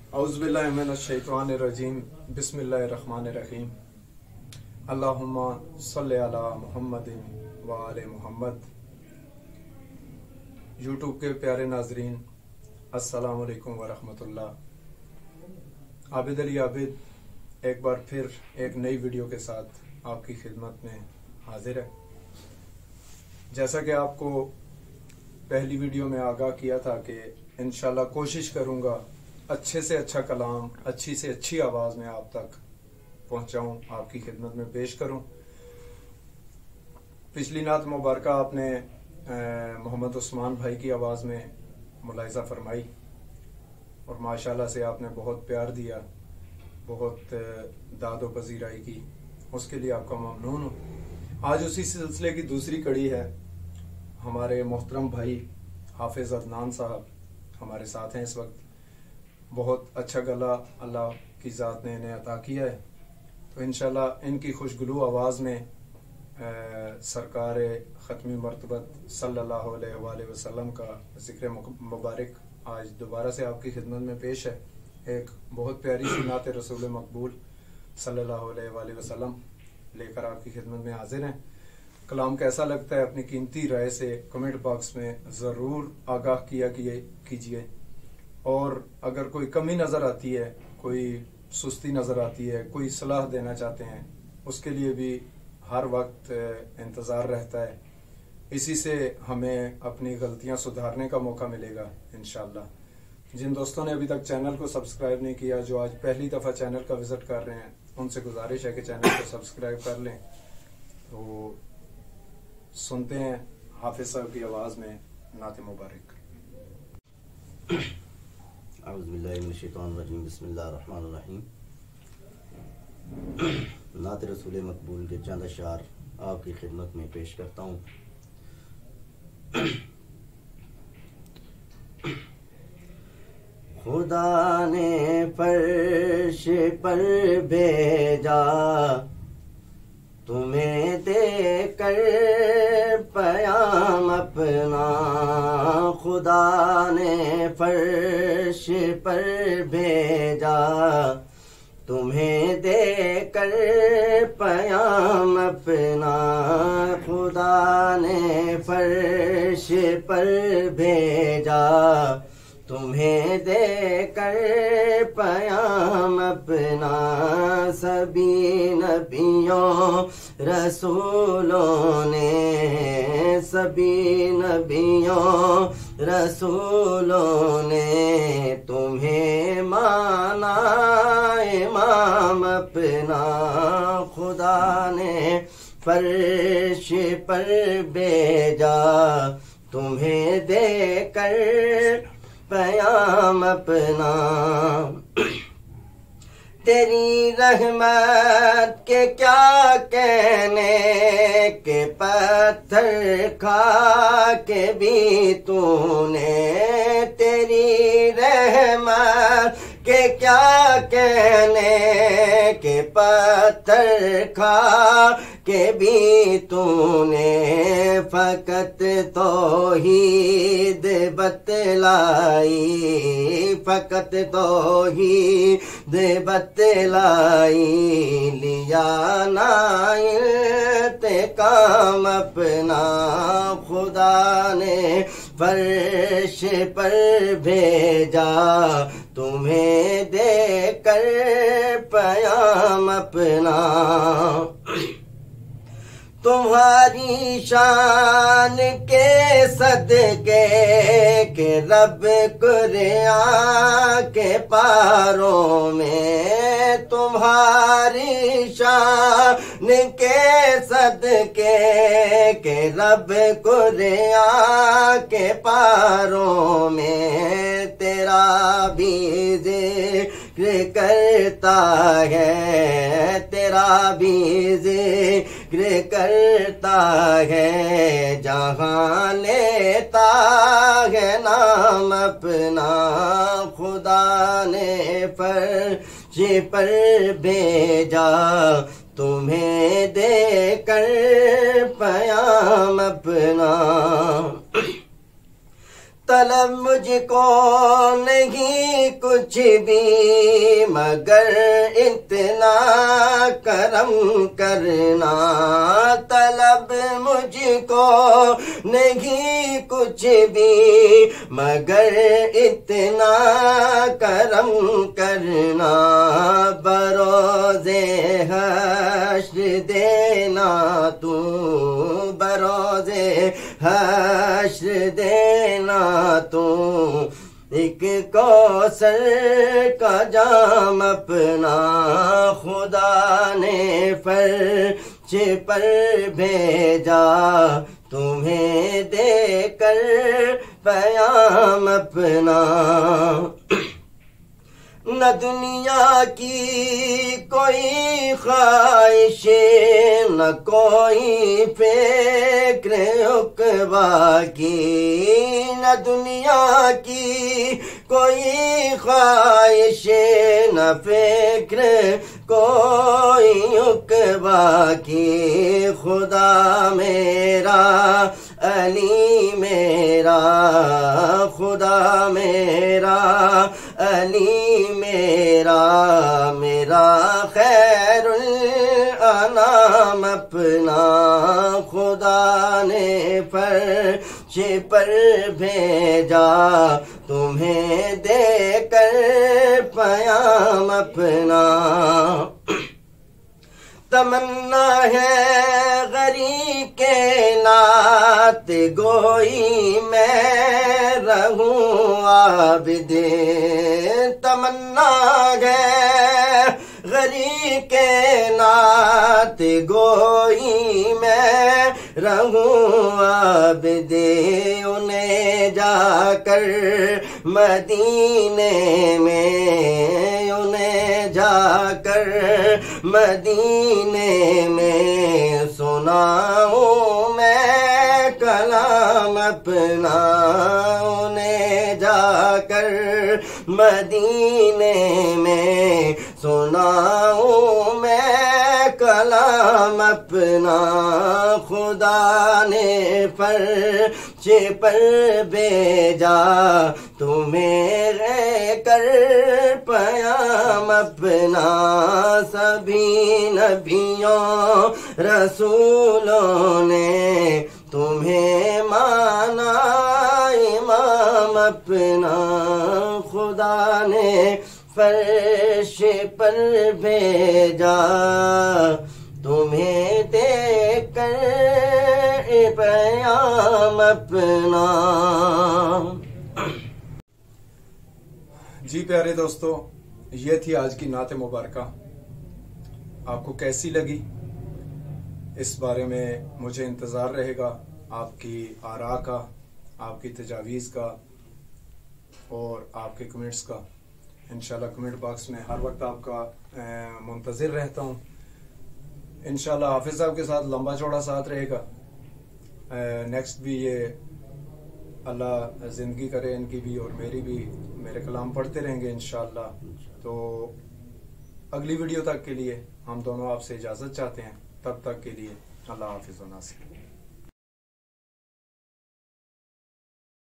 औज़ुबिल्लाहि मिनश्शैतानिर्रजीम बिस्मिल्लाहिर्रहमानिर्रहीम अल्लाहुम्मा सल्लि अला मुहम्मदिन व आले मुहम्मद। यूट्यूब के प्यारे नाजरीन, अस्सलामु अलैकुम व रहमतुल्लाह। आबिद अली आबिद एक बार फिर एक नई वीडियो के साथ आपकी खिदमत में हाजिर है। जैसा कि आपको पहली वीडियो में आगाह किया था कि इंशाल्लाह कोशिश करूंगा अच्छे से अच्छा कलाम अच्छी से अच्छी आवाज़ में आप तक पहुंचाऊं, आपकी खिदमत में पेश करूं। पिछली नात मुबारक आपने मोहम्मद उस्मान भाई की आवाज़ में मुलाहिज़ा फरमाई और माशाल्लाह से आपने बहुत प्यार दिया, बहुत दाद व पजीराई की, उसके लिए आपका ममनून हूँ। आज उसी सिलसिले की दूसरी कड़ी है। हमारे मोहतरम भाई हाफिज अदनान साहब हमारे साथ हैं इस वक्त। बहुत अच्छा गला अल्लाह की ज़ात ने इन्हें अता किया है, तो इंशाल्लाह इनकी खुशगलू आवाज़ में सरकार ख़त्मी मरतबत सल्लल्लाहु अलैहि वसल्लम का ज़िक्र मुबारक आज दोबारा से आपकी खिदमत में पेश है। एक बहुत प्यारी सी नात रसूल मकबूल सल्लल्लाहु अलैहि वसल्लम लेकर आपकी खिदमत में हाजिर हैं। कलाम कैसा लगता है अपनी कीमती राय से कमेंट बॉक्स में ज़रूर आगाह कीजिए। और अगर कोई कमी नज़र आती है, कोई सुस्ती नज़र आती है, कोई सलाह देना चाहते हैं, उसके लिए भी हर वक्त इंतज़ार रहता है। इसी से हमें अपनी गलतियां सुधारने का मौका मिलेगा इंशाल्लाह। जिन दोस्तों ने अभी तक चैनल को सब्सक्राइब नहीं किया, जो आज पहली दफ़ा चैनल का विज़िट कर रहे हैं, उनसे गुजारिश है कि चैनल को सब्सक्राइब कर लें। तो सुनते हैं हाफिज साहब की आवाज़ में नात मुबारक। औज़ुबिल्लाहि मिनश्शैतानिर्रजीम बिस्मिल्लाहिर्रहमानिर्रहीम। नात रसूल मकबूल के चंद अशार आपकी खिदमत में पेश करता हूँ। खुदा ने फर्श पर भेजा तुम्हें देकर पयाम अपना। खुदा ने फर्श पर भेजा तुम्हें देकर पयाम अपना। खुदा ने फर्श पर भेजा तुम्हें देकर पयाम अपना। सभी नबियों रसूलों ने, सभी नबियों रसूलों ने तुम्हें माना इमाम अपना। खुदा ने फर्श पर भेजा तुम्हें देकर पयाम अपना। तेरी रहमत के क्या कहने, के पत्थर खा के भी तूने। तेरी रहमत के क्या कहने, के पत्थर खा के भी तूने। फकत तौहीद बतलाई, फकत तौहीद बतलाई। लिया ना इंतकाम अपना। खुदा ने फर्श पर भेजा तुम्हें देकर पयाम अपना। तुम्हारी शान के सदके के रब कुरान के पारों में। तुम्हारी शान के सदके के रब कुरान के पारों में। तेरा भी जिक्र करता है, तेरा भी जिक्र करता है। जहाँ लेता है नाम अपना। खुदा ने फर्श पर भेजा तुम्हें देकर पयाम अपना। طلب مجھ کو نہیں کچھ بھی مگر اتنا کرم کرنا، طلب مجھ کو نہیں کچھ بھی مگر اتنا کرم کرنا، بروز حشر دینا تو، بروز حشر دینا تو، ایک کوثر کا جام اپنا خدا نے فرش پر بھیجا، تمہیں دے کر پیام اپنا، نہ دنیا کی کوئی خواہش نہ کوئی فکر عقبیٰ کی، نہ دنیا کی کوئی خواہش نہ فکر کوئی عقبیٰ کی، خدا میرا علی میرا، خدا میرا علی میرا، میرا خیر الانام اپنا خدا نے فرش پر بھیجا، تمہیں دے کر پیام اپنا، تمنا ہے غریب کے نعت گوئی میں رہوں عابد، تمنا ہے غریب کے نعت گوئی میں رہوں عابد، انہیں جا کر مدینے میں، انہیں جا کر مدینے میں سناؤں میں کلام اپنا، انہیں جا کر مدینے میں سناؤں میں کلام اپنا، خدا نے فرش پر بھیجا، تمہیں لے کر پیام اپنا، سبھی نبیوں رسولوں نے تمہیں مانا امام اپنا، خدا نے فرش پر بھیجا، تمہیں دے کر پیام اپنا۔ جی پیارے دوستو، یہ تھی آج کی نعت مبارکہ، آپ کو کیسی لگی اس بارے میں مجھے انتظار رہے گا آپ کی آراء کا، آپ کی تجاویز کا اور آپ کے کمنٹس کا۔ انشاءاللہ کمنٹ باکس میں ہر وقت آپ کا منتظر رہتا ہوں۔ انشاءاللہ حافظ صاحب کے ساتھ لمبا چوڑا ساتھ رہے گا، نیکسٹ بھی یہ اللہ زندگی کرے ان کی بھی اور میری بھی، میرے کلام پڑھتے رہیں گے انشاءاللہ۔ تو اگلی ویڈیو تک کے لیے ہم دونوں آپ سے اجازت چاہتے ہیں، تب تک کے لیے اللہ حافظ و ناصر۔